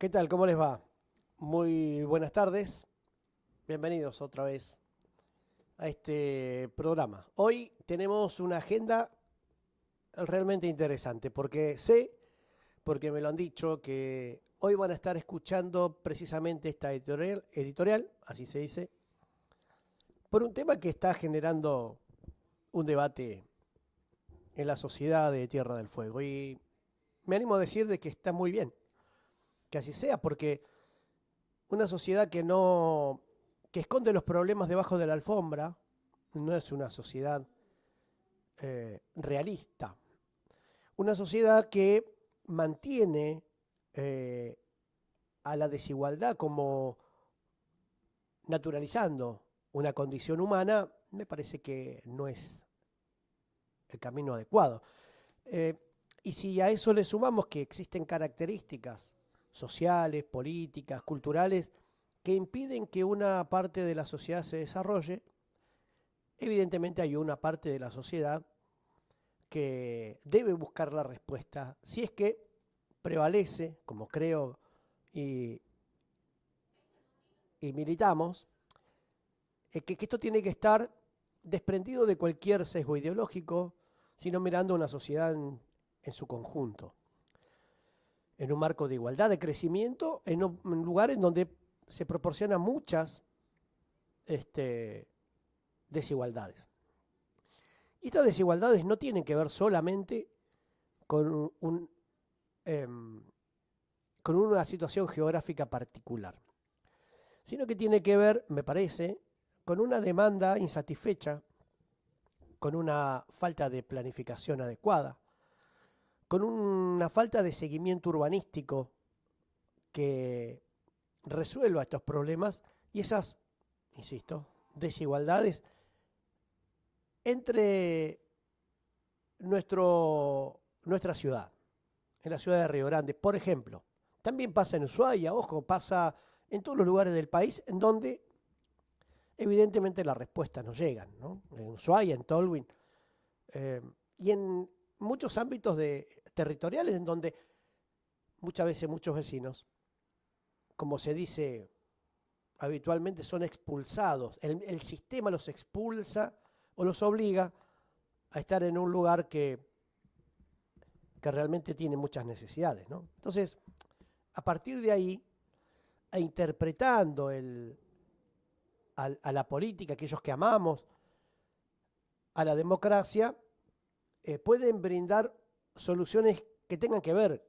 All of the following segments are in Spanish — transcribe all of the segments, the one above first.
¿Qué tal? ¿Cómo les va? Muy buenas tardes. Bienvenidos otra vez a este programa. Hoy tenemos una agenda realmente interesante porque sé, porque me lo han dicho, que hoy van a estar escuchando precisamente esta editorial, así se dice, por un tema que está generando un debate en la sociedad de Tierra del Fuego. Y me animo a decir de que está muy bien que así sea, porque una sociedad que esconde los problemas debajo de la alfombra, no es una sociedad realista. Una sociedad que mantiene eh, a la desigualdad como naturalizando una condición humana, me parece que no es el camino adecuado. Eh, y si a eso le sumamos que existen características sociales, políticas, culturales, que impiden que una parte de la sociedad se desarrolle, evidentemente hay una parte de la sociedad que debe buscar la respuesta si es que prevalece, como creo y, y militamos, que esto tiene que estar desprendido de cualquier sesgo ideológico, sino mirando una sociedad en su conjunto, en un marco de igualdad, de crecimiento, en un lugar en donde se proporcionan muchas este, desigualdades. Y estas desigualdades no tienen que ver solamente con, em, con una situación geográfica particular, sino que tiene que ver, me parece, con una demanda insatisfecha, con una falta de planificación adecuada, con una falta de seguimiento urbanístico que resuelva estos problemas y esas, insisto, desigualdades entre nuestra ciudad, en la ciudad de Río Grande, por ejemplo. También pasa en Ushuaia, ojo, pasa en todos los lugares del país en donde evidentemente las respuestas no llegan, ¿no? En Ushuaia, en Tolwyn, eh, y en muchos ámbitos territoriales en donde muchas veces muchos vecinos, como se dice habitualmente, son expulsados. El sistema los expulsa o los obliga a estar en un lugar que realmente tiene muchas necesidades, ¿no? Entonces, a partir de ahí, e interpretando a la política, aquellos que amamos, a la democracia, pueden brindar soluciones que tengan que ver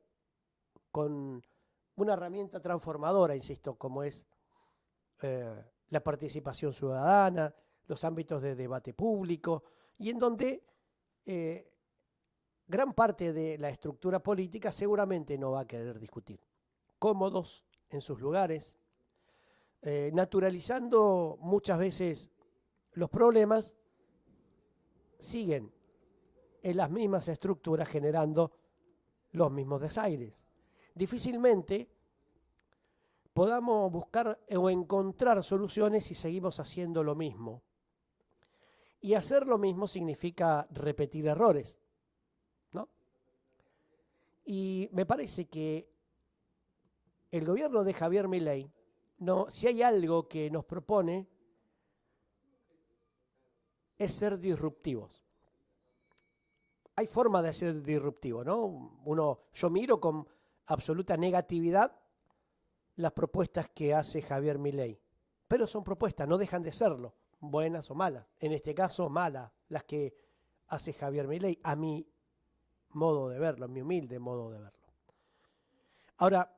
con una herramienta transformadora, insisto, como es la participación ciudadana, los ámbitos de debate público, y en donde eh, gran parte de la estructura política seguramente no va a querer discutir. Cómodos en sus lugares, naturalizando muchas veces los problemas, siguen en las mismas estructuras generando los mismos desaires. Difícilmente podamos buscar o encontrar soluciones si seguimos haciendo lo mismo. Y hacer lo mismo significa repetir errores, ¿no? Y me parece que el gobierno de Javier Milei, no, si hay algo que nos propone, es ser disruptivos. Hay forma de ser disruptivo, ¿no? Yo miro con absoluta negatividad las propuestas que hace Javier Milei, pero son propuestas, no dejan de serlo, buenas o malas. En este caso, malas las que hace Javier Milei, a mi modo de verlo, a mi humilde modo de verlo. Ahora,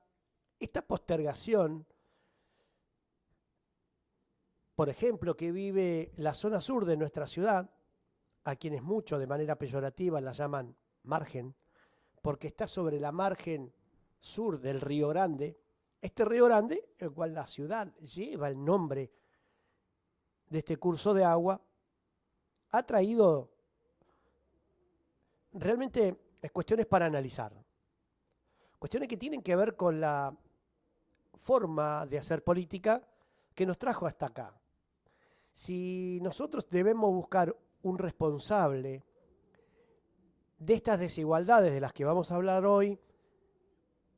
esta postergación, por ejemplo, que vive la zona sur de nuestra ciudad, a quienes muchos de manera peyorativa la llaman margen, porque está sobre la margen sur del Río Grande. Este Río Grande, el cual la ciudad lleva el nombre de este curso de agua, ha traído realmente cuestiones para analizar. Cuestiones que tienen que ver con la forma de hacer política que nos trajo hasta acá. Si nosotros debemos buscar un responsable de estas desigualdades de las que vamos a hablar hoy,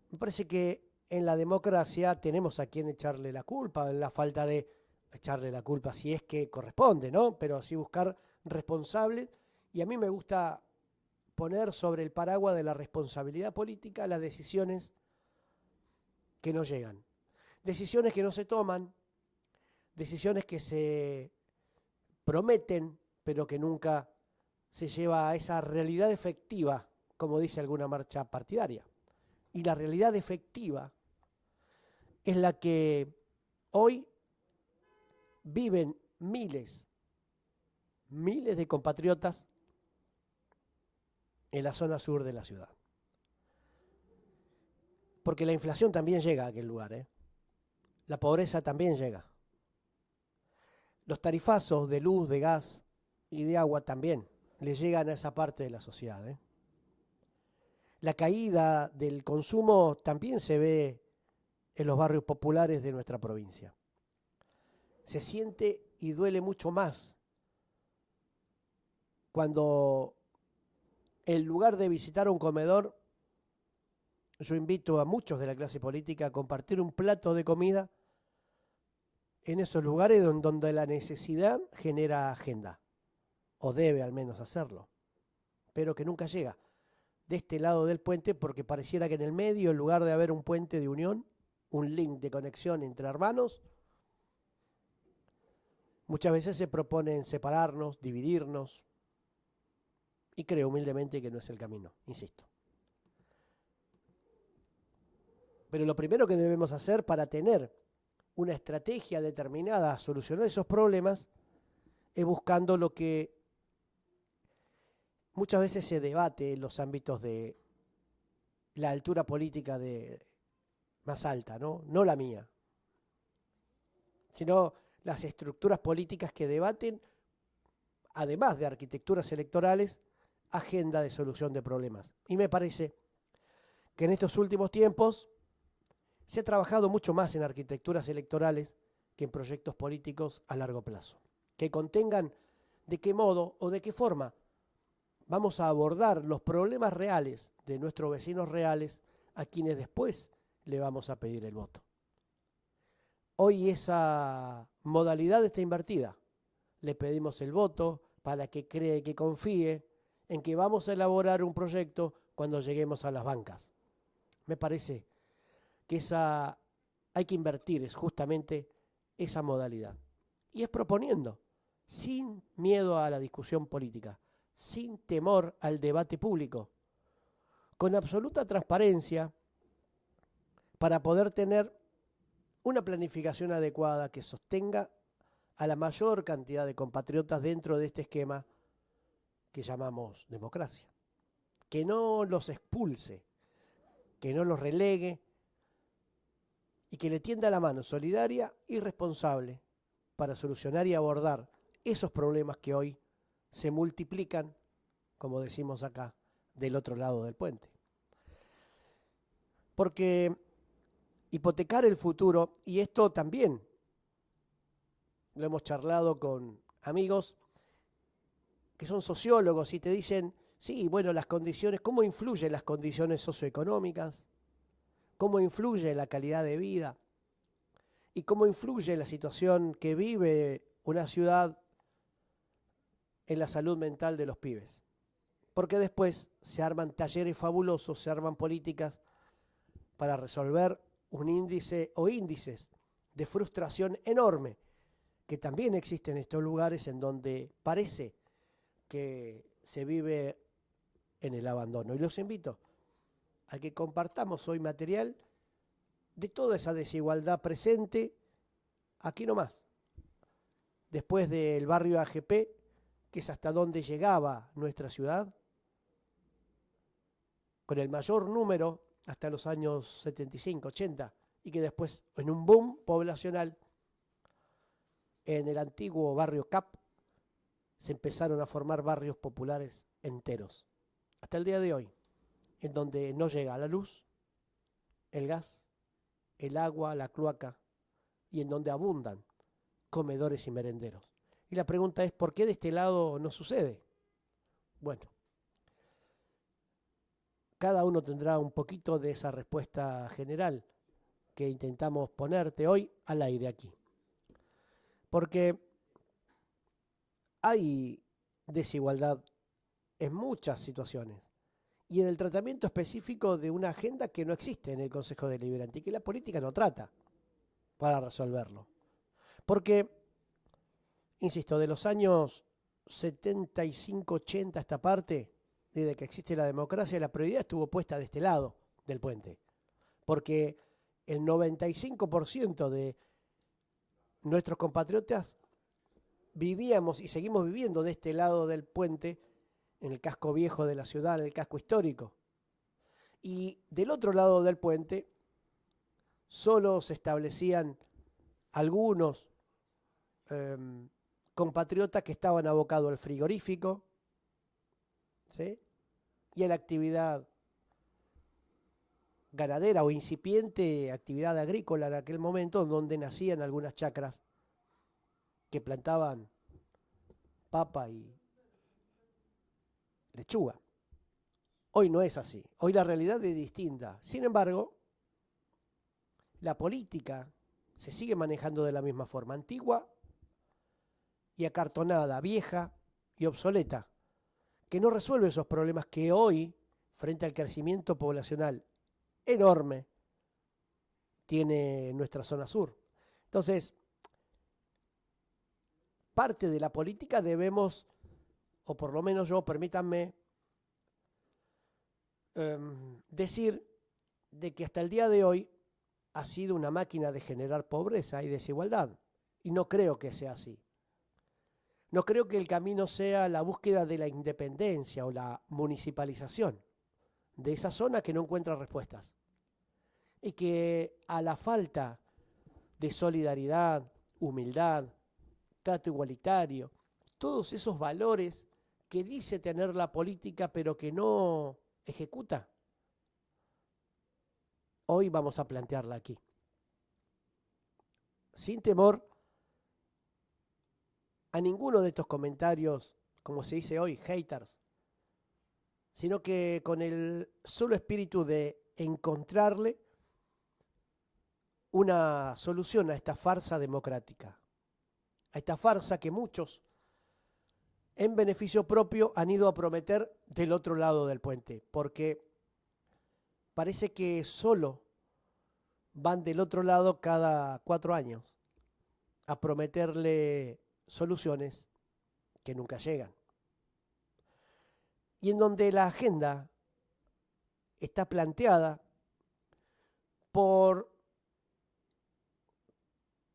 me parece que en la democracia tenemos a quien echarle la culpa, en la falta de echarle la culpa si es que corresponde, ¿no? Pero sí buscar responsables. Y a mí me gusta poner sobre el paraguas de la responsabilidad política las decisiones que no llegan. Decisiones que no se toman, decisiones que se prometen, pero que nunca se lleva a esa realidad efectiva, como dice alguna marcha partidaria. Y la realidad efectiva es la que hoy viven miles de compatriotas en la zona sur de la ciudad. Porque la inflación también llega a aquel lugar, ¿eh? La pobreza también llega. Los tarifazos de luz, de gas y de agua también le llegan a esa parte de la sociedad, ¿eh? La caída del consumo también se ve en los barrios populares de nuestra provincia. Se siente y duele mucho más cuando en lugar de visitar un comedor, yo invito a muchos de la clase política a compartir un plato de comida en esos lugares donde la necesidad genera agenda, o debe al menos hacerlo, pero que nunca llega de este lado del puente porque pareciera que en el medio, en lugar de haber un puente de unión, un link de conexión entre hermanos, muchas veces se proponen separarnos, dividirnos, y creo humildemente que no es el camino, insisto. Pero lo primero que debemos hacer para tener una estrategia determinada a solucionar esos problemas es buscando lo que muchas veces se debate en los ámbitos de la altura política más alta, ¿no? No la mía, sino las estructuras políticas que debaten, además de arquitecturas electorales, agenda de solución de problemas. Y me parece que en estos últimos tiempos se ha trabajado mucho más en arquitecturas electorales que en proyectos políticos a largo plazo, que contengan de qué modo o de qué forma vamos a abordar los problemas reales de nuestros vecinos reales a quienes después le vamos a pedir el voto. Hoy esa modalidad está invertida. Le pedimos el voto para que cree, que confíe en que vamos a elaborar un proyecto cuando lleguemos a las bancas. Me parece que hay que invertir es justamente esa modalidad. Y es proponiendo, sin miedo a la discusión política, sin temor al debate público, con absoluta transparencia, para poder tener una planificación adecuada que sostenga a la mayor cantidad de compatriotas dentro de este esquema que llamamos democracia. Que no los expulse, que no los relegue y que le tienda la mano solidaria y responsable para solucionar y abordar esos problemas que hoy se multiplican, como decimos acá, del otro lado del puente. Porque hipotecar el futuro, y esto también lo hemos charlado con amigos que son sociólogos y te dicen, sí, bueno, las condiciones, ¿cómo influyen las condiciones socioeconómicas? ¿Cómo influye la calidad de vida? ¿Y cómo influye la situación que vive una ciudad en la salud mental de los pibes? Porque después se arman talleres fabulosos, se arman políticas para resolver un índice o índices de frustración enorme que también existen en estos lugares en donde parece que se vive en el abandono. Y los invito a que compartamos hoy material de toda esa desigualdad presente aquí nomás, después del barrio AGP, que es hasta donde llegaba nuestra ciudad, con el mayor número hasta los años 75, 80, y que después, en un boom poblacional, en el antiguo barrio CAP, se empezaron a formar barrios populares enteros, hasta el día de hoy, en donde no llega la luz, el gas, el agua, la cloaca, y en donde abundan comedores y merenderos. Y la pregunta es, ¿por qué de este lado no sucede? Bueno, cada uno tendrá un poquito de esa respuesta general, que intentamos ponerte hoy al aire aquí. Porque hay desigualdad en muchas situaciones y en el tratamiento específico de una agenda que no existe en el Consejo Deliberante y que la política no trata para resolverlo. Porque, insisto, de los años 75-80 a esta parte, desde que existe la democracia, la prioridad estuvo puesta de este lado del puente. Porque el 95% de nuestros compatriotas vivíamos y seguimos viviendo de este lado del puente, en el casco viejo de la ciudad, en el casco histórico. Y del otro lado del puente solo se establecían algunos compatriotas que estaban abocados al frigorífico, ¿sí?, y a la actividad ganadera o incipiente actividad agrícola en aquel momento, donde nacían algunas chacras que plantaban papa y lechuga. Hoy no es así, hoy la realidad es distinta. Sin embargo, la política se sigue manejando de la misma forma, antigua y acartonada, vieja y obsoleta, que no resuelve esos problemas que hoy, frente al crecimiento poblacional enorme, tiene nuestra zona sur. Entonces, parte de la política debemos, o por lo menos yo, permítanme, decir de que hasta el día de hoy ha sido una máquina de generar pobreza y desigualdad. Y no creo que sea así. No creo que el camino sea la búsqueda de la independencia o la municipalización de esa zona que no encuentra respuestas. Y que a la falta de solidaridad, humildad, trato igualitario, todos esos valores que dice tener la política pero que no ejecuta, hoy vamos a plantearla aquí. Sin temor a ninguno de estos comentarios, como se dice hoy, haters, sino que con el solo espíritu de encontrarle una solución a esta farsa democrática, a esta farsa que muchos, en beneficio propio, han ido a prometer del otro lado del puente, porque parece que solo van del otro lado cada 4 años a prometerle soluciones que nunca llegan. Y en donde la agenda está planteada por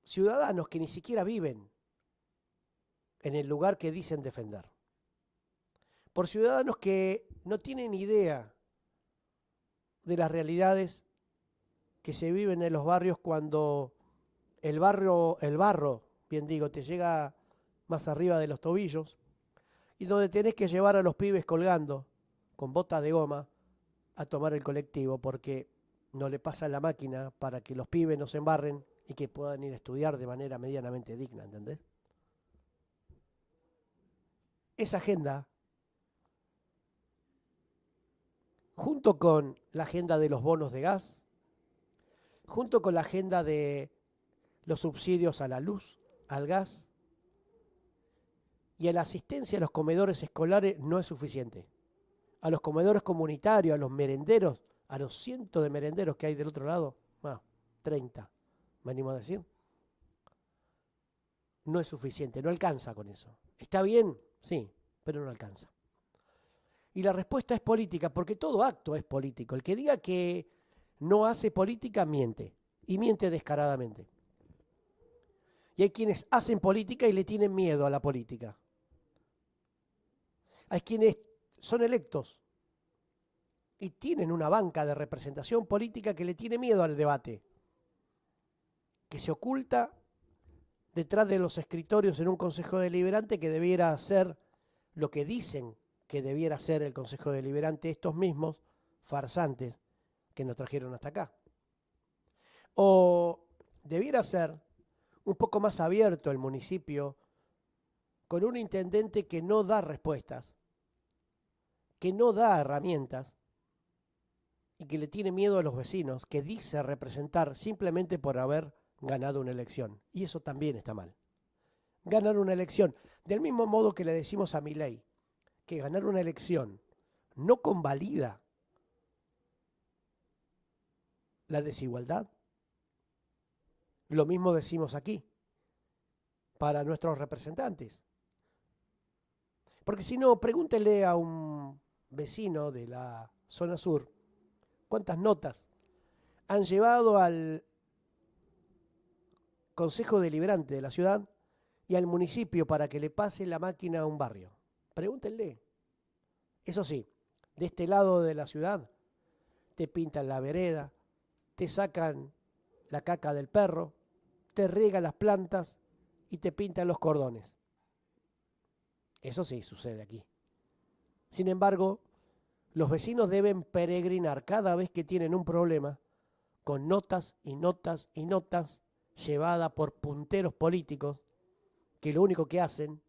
ciudadanos que ni siquiera viven en el lugar que dicen defender. Por ciudadanos que no tienen idea de las realidades que se viven en los barrios cuando el barro, bien digo, te llega más arriba de los tobillos y donde tenés que llevar a los pibes colgando con botas de goma a tomar el colectivo porque no le pasa la máquina para que los pibes no se embarren y que puedan ir a estudiar de manera medianamente digna, ¿entendés? Esa agenda, junto con la agenda de los bonos de gas, junto con la agenda de los subsidios a la luz, al gas y a la asistencia a los comedores escolares, no es suficiente. A los comedores comunitarios, a los merenderos, a los cientos de merenderos que hay del otro lado, 30, me animo a decir, no es suficiente, no alcanza con eso. ¿Está bien? Sí, pero no alcanza. Y la respuesta es política, porque todo acto es político. El que diga que no hace política miente, y miente descaradamente. Y hay quienes hacen política y le tienen miedo a la política. Hay quienes son electos y tienen una banca de representación política que le tiene miedo al debate, que se oculta detrás de los escritorios en un consejo deliberante que debiera hacer lo que dicen que debiera hacer el consejo deliberante estos mismos farsantes que nos trajeron hasta acá. O debiera ser un poco más abierto el municipio con un intendente que no da respuestas, que no da herramientas y que le tiene miedo a los vecinos, que dice representar simplemente por haber ganado una elección. Y eso también está mal. Ganar una elección, del mismo modo que le decimos a Milei, que ganar una elección no convalida la desigualdad, lo mismo decimos aquí para nuestros representantes. Porque si no, pregúntele a un vecino de la zona sur cuántas notas han llevado al Consejo Deliberante de la ciudad y al municipio para que le pase la máquina a un barrio. Pregúntenle. Eso sí, de este lado de la ciudad te pintan la vereda, te sacan la caca del perro, te riegan las plantas y te pintan los cordones. Eso sí sucede aquí. Sin embargo, los vecinos deben peregrinar cada vez que tienen un problema con notas y notas y notas llevadas por punteros políticos que lo único que hacen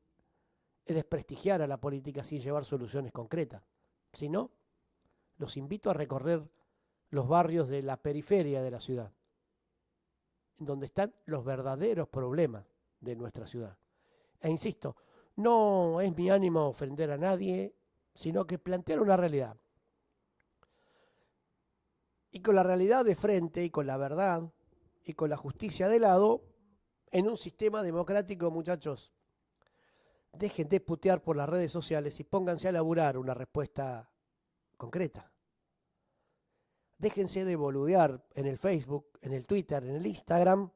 es desprestigiar a la política sin llevar soluciones concretas. Si no, los invito a recorrer los barrios de la periferia de la ciudad, en donde están los verdaderos problemas de nuestra ciudad. E insisto, no es mi ánimo ofender a nadie, sino que plantear una realidad. Y con la realidad de frente y con la verdad y con la justicia de lado, en un sistema democrático, muchachos, dejen de putear por las redes sociales y pónganse a laburar una respuesta concreta. Déjense de boludear en el Facebook, en el Twitter, en el Instagram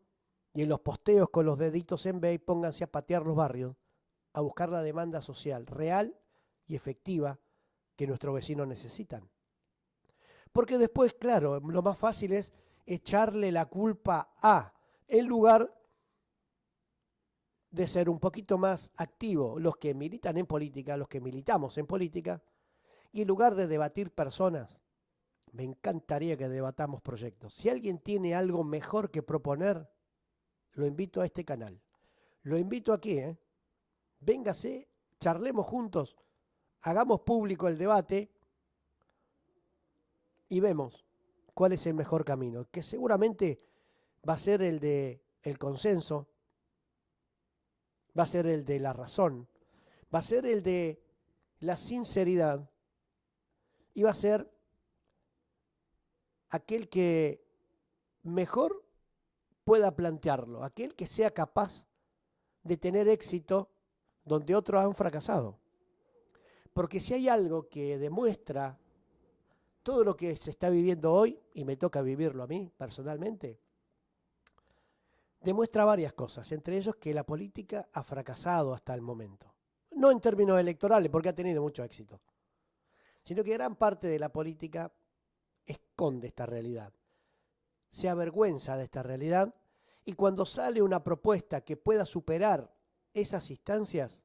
y en los posteos con los deditos en B y pónganse a patear los barrios, a buscar la demanda social real y efectiva que nuestros vecinos necesitan. Porque después, claro, lo más fácil es echarle la culpa a, en lugar de ser un poquito más activos los que militan en política, los que militamos en política, y en lugar de debatir personas, me encantaría que debatamos proyectos. Si alguien tiene algo mejor que proponer, lo invito a este canal. Lo invito aquí, Véngase, charlemos juntos, hagamos público el debate y vemos cuál es el mejor camino, que seguramente va a ser el de el consenso, va a ser el de la razón, va a ser el de la sinceridad y va a ser aquel que mejor pueda plantearlo, aquel que sea capaz de tener éxito donde otros han fracasado. Porque si hay algo que demuestra todo lo que se está viviendo hoy, y me toca vivirlo a mí personalmente, demuestra varias cosas, entre ellos que la política ha fracasado hasta el momento. No en términos electorales, porque ha tenido mucho éxito, sino que gran parte de la política esconde esta realidad, se avergüenza de esta realidad, y cuando sale una propuesta que pueda superar esas instancias,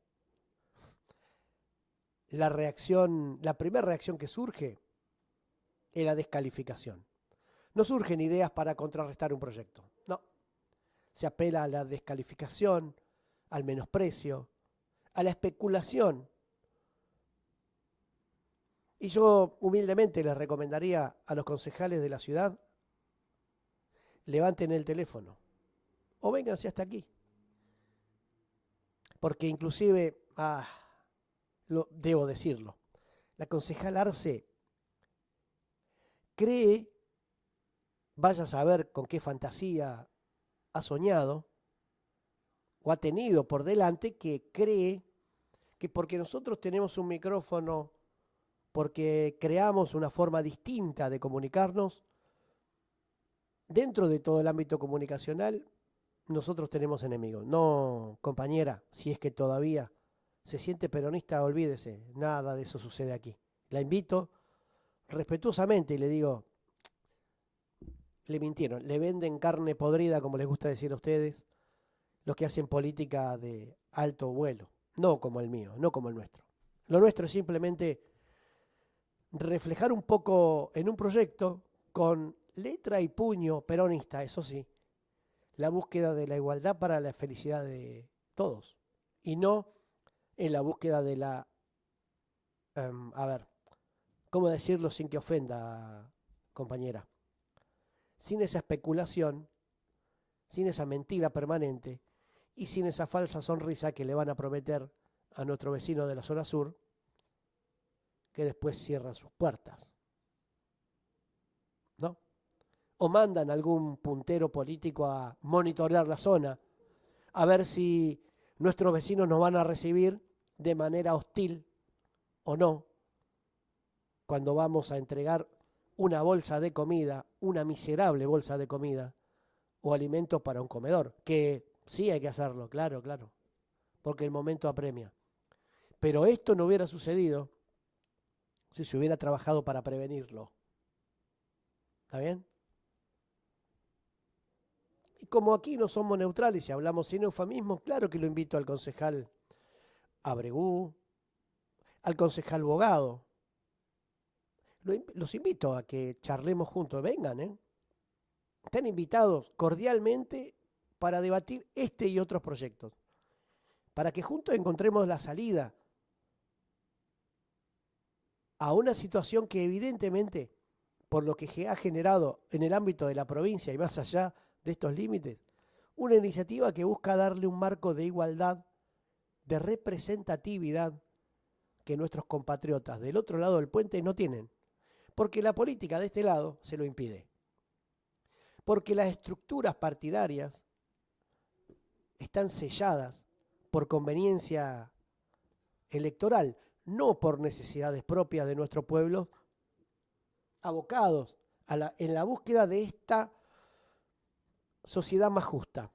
la primera reacción que surge es la descalificación. No surgen ideas para contrarrestar un proyecto, no. Se apela a la descalificación, al menosprecio, a la especulación. Y yo humildemente les recomendaría a los concejales de la ciudad, levanten el teléfono o vénganse hasta aquí. Porque inclusive, debo decirlo, la concejal Arce cree, vaya a saber con qué fantasía ha soñado o ha tenido por delante, que cree que porque nosotros tenemos un micrófono, porque creamos una forma distinta de comunicarnos, dentro de todo el ámbito comunicacional, nosotros tenemos enemigos. No, compañera, si es que todavía se siente peronista, olvídese, nada de eso sucede aquí. La invito respetuosamente y le digo, le mintieron, le venden carne podrida, como les gusta decir a ustedes, los que hacen política de alto vuelo, no como el mío, no como el nuestro. Lo nuestro es simplemente reflejar un poco en un proyecto con letra y puño peronista, eso sí, la búsqueda de la igualdad para la felicidad de todos y no en la búsqueda de la, a ver, ¿cómo decirlo sin que ofenda compañera, sin esa especulación, sin esa mentira permanente y sin esa falsa sonrisa que le van a prometer a nuestro vecino de la zona sur, que después cierra sus puertas, ¿no? O mandan algún puntero político a monitorear la zona, a ver si nuestros vecinos nos van a recibir de manera hostil o no, cuando vamos a entregar una bolsa de comida, una miserable bolsa de comida, o alimentos para un comedor, que sí hay que hacerlo, claro, claro, porque el momento apremia. Pero esto no hubiera sucedido si se hubiera trabajado para prevenirlo. ¿Está bien? Y como aquí no somos neutrales y hablamos sin eufemismos, claro que lo invito al concejal Abregú, al concejal Bogado. Los invito a que charlemos juntos, vengan, ¿eh? Están invitados cordialmente para debatir este y otros proyectos, para que juntos encontremos la salida a una situación que evidentemente, por lo que se ha generado en el ámbito de la provincia y más allá de estos límites, una iniciativa que busca darle un marco de igualdad, de representatividad que nuestros compatriotas del otro lado del puente no tienen, porque la política de este lado se lo impide, porque las estructuras partidarias están selladas por conveniencia electoral, no por necesidades propias de nuestro pueblo, abocados en la búsqueda de esta sociedad más justa.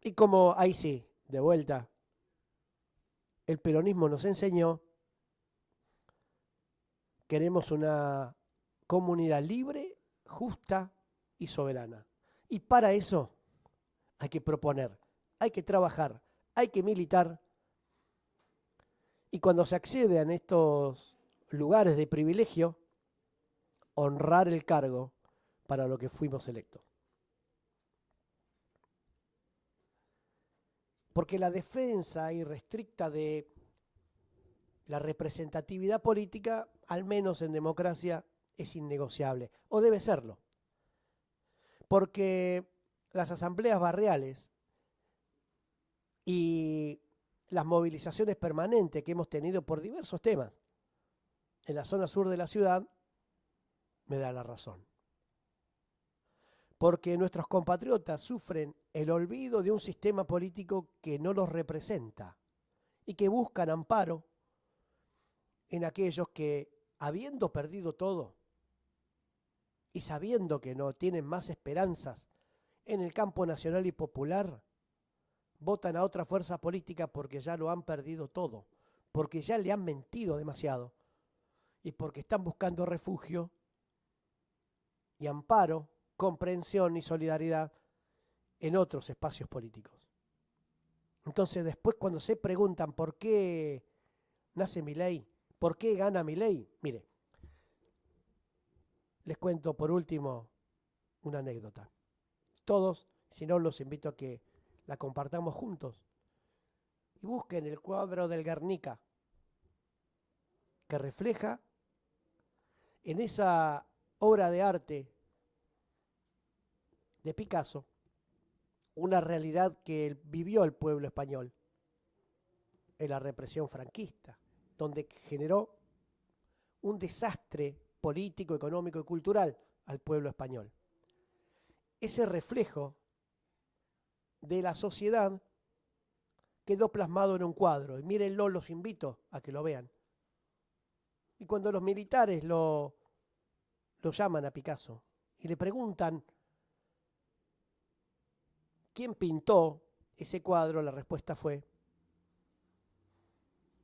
Y como ahí sí, de vuelta, el peronismo nos enseñó, queremos una comunidad libre, justa y soberana. Y para eso hay que proponer, hay que trabajar, hay que militar. Y cuando se accede a estos lugares de privilegio, honrar el cargo para lo que fuimos electos. Porque la defensa irrestricta de la representatividad política, al menos en democracia, es innegociable, o debe serlo. Porque las asambleas barriales y las movilizaciones permanentes que hemos tenido por diversos temas en la zona sur de la ciudad me da la razón. Porque nuestros compatriotas sufren el olvido de un sistema político que no los representa y que buscan amparo en aquellos que, habiendo perdido todo y sabiendo que no tienen más esperanzas en el campo nacional y popular, votan a otra fuerza política porque ya lo han perdido todo, porque ya le han mentido demasiado y porque están buscando refugio y amparo, comprensión y solidaridad en otros espacios políticos. Entonces después cuando se preguntan por qué nace Milei, por qué gana Milei, mire, les cuento por último una anécdota. Todos, si no los invito a que la compartamos juntos y busquen el cuadro del Guernica que refleja en esa obra de arte de Picasso una realidad que vivió el pueblo español en la represión franquista, donde generó un desastre político, económico y cultural al pueblo español. Ese reflejo de la sociedad quedó plasmado en un cuadro, y mírenlo, los invito a que lo vean. Y cuando los militares lo llaman a Picasso y le preguntan quién pintó ese cuadro, la respuesta fue: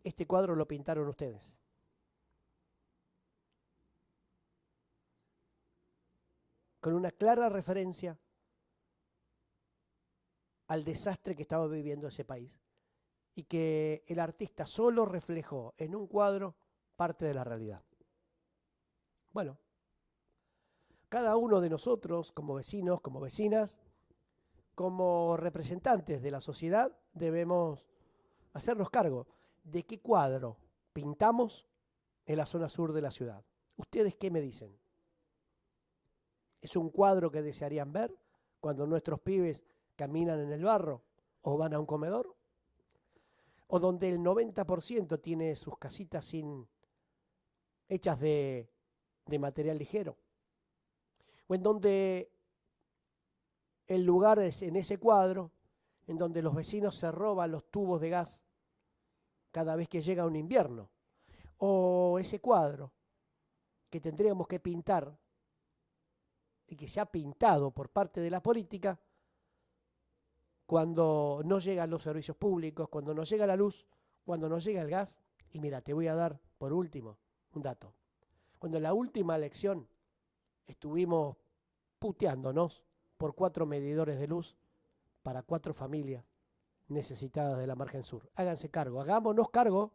este cuadro lo pintaron ustedes. Con una clara referencia al desastre que estaba viviendo ese país y que el artista solo reflejó en un cuadro parte de la realidad. Bueno, cada uno de nosotros, como vecinos, como vecinas, como representantes de la sociedad, debemos hacernos cargo de qué cuadro pintamos en la zona sur de la ciudad. ¿Ustedes qué me dicen? ¿Es un cuadro que desearían ver cuando nuestros pibes caminan en el barro o van a un comedor? ¿O donde el 90% tiene sus casitas hechas de material ligero? ¿O en donde el lugar es en ese cuadro en donde los vecinos se roban los tubos de gas cada vez que llega un invierno? ¿O ese cuadro que tendríamos que pintar y que se ha pintado por parte de la política cuando no llegan los servicios públicos, cuando no llega la luz, cuando no llega el gas? Y mira, te voy a dar por último un dato. Cuando en la última elección estuvimos puteándonos por 4 medidores de luz para 4 familias necesitadas de la margen sur. Háganse cargo, hagámonos cargo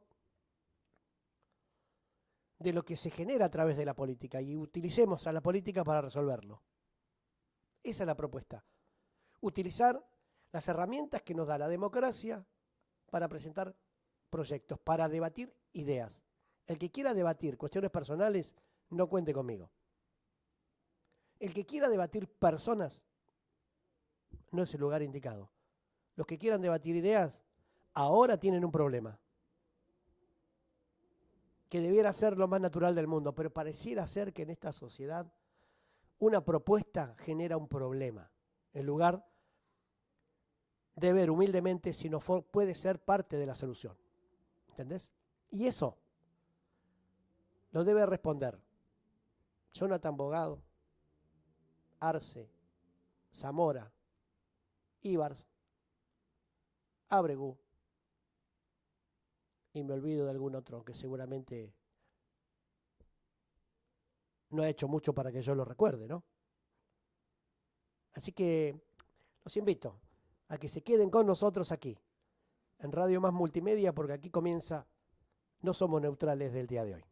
de lo que se genera a través de la política y utilicemos a la política para resolverlo. Esa es la propuesta. Utilizar las herramientas que nos da la democracia para presentar proyectos, para debatir ideas. El que quiera debatir cuestiones personales, no cuente conmigo. El que quiera debatir personas, no es el lugar indicado. Los que quieran debatir ideas, ahora tienen un problema, que debiera ser lo más natural del mundo, pero pareciera ser que en esta sociedad una propuesta genera un problema, en lugar de ver humildemente si no puede ser parte de la solución. ¿Entendés? Y eso lo debe responder Jonathan Bogado, Arce, Zamora, Ibars, Ábregu, y me olvido de algún otro que seguramente no ha hecho mucho para que yo lo recuerde, ¿no? Así que los invito a que se queden con nosotros aquí, en Radio Más Multimedia, porque aquí comienza No Somos Neutrales del día de hoy.